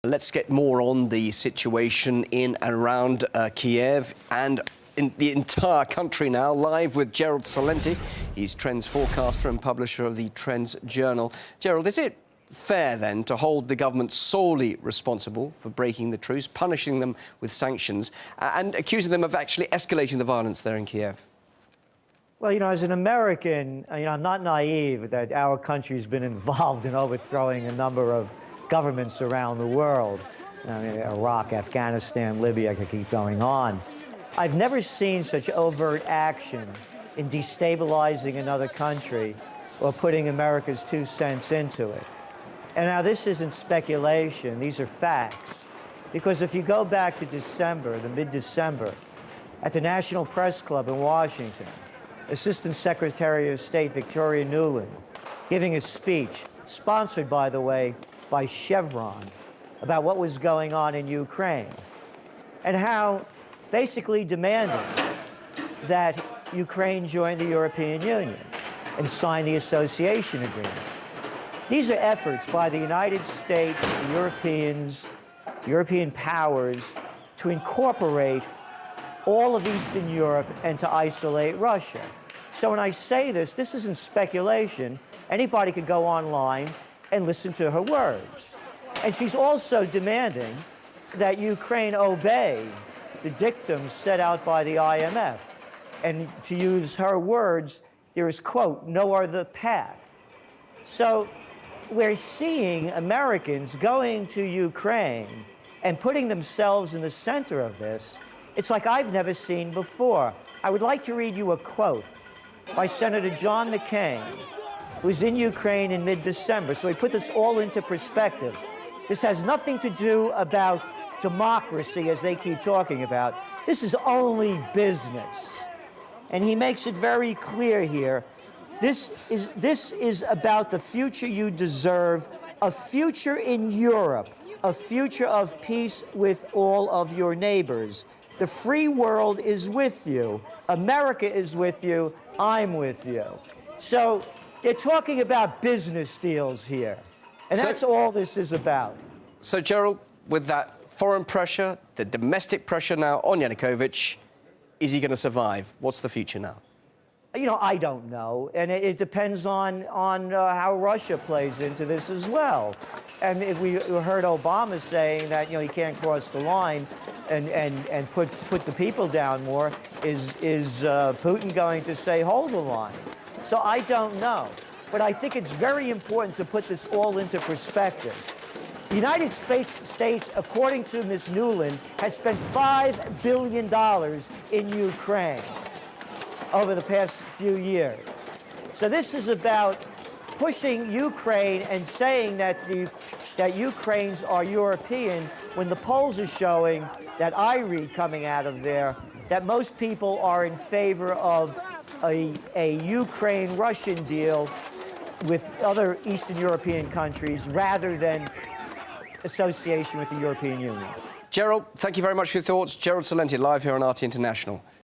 Let's get more on the situation in and around Kiev and in the entire country now, live with Gerald Celente. He's Trends forecaster and publisher of the Trends Journal. Gerald, is it fair then to hold the government solely responsible for breaking the truce, punishing them with sanctions and accusing them of actually escalating the violence there in Kiev? Well, as an American, I'm not naive that our country's been involved in overthrowing a number of governments around the world. Iraq, Afghanistan, Libya, I could keep going on. I've never seen such overt action in destabilizing another country or putting America's 2 cents into it. And now this isn't speculation, these are facts. Because if you go back to December, the mid-December, at the National Press Club in Washington, Assistant Secretary of State Victoria Nuland giving a speech, sponsored, by the way, by Chevron, about what was going on in Ukraine, and how basically demanding that Ukraine join the European Union and sign the association agreement. These are efforts by the United States, the European powers, to incorporate all of Eastern Europe and to isolate Russia. So when I say this isn't speculation. Anybody could go online and listen to her words. And she's also demanding that Ukraine obey the dictums set out by the IMF. And to use her words, there is, quote, no other path. So we're seeing Americans going to Ukraine and putting themselves in the center of this. It's like I've never seen before. I would like to read you a quote by Senator John McCain, who's in Ukraine in mid-December. So he put this all into perspective. This has nothing to do about democracy, as they keep talking about. This is only business. And he makes it very clear here. This is about the future you deserve, a future in Europe, a future of peace with all of your neighbors. The free world is with you. America is with you. I'm with you. So they're talking about business deals here. And that's all this is about. So, Gerald, with that foreign pressure, the domestic pressure now on Yanukovych, is he going to survive? What's the future now? I don't know. And it depends on how Russia plays into this as well. And if we heard Obama saying that, he can't cross the line and put the people down more. Is Putin going to say, hold the line? So I don't know. But I think it's very important to put this all into perspective. The United States, according to Ms. Nuland, has spent $5 billion in Ukraine over the past few years. So this is about pushing Ukraine and saying that Ukrainians are European, when the polls are showing that I read coming out of there that most people are in favor of a Ukraine-Russian deal with other Eastern European countries rather than association with the European Union. Gerald, thank you very much for your thoughts. Gerald Celente, live here on RT International.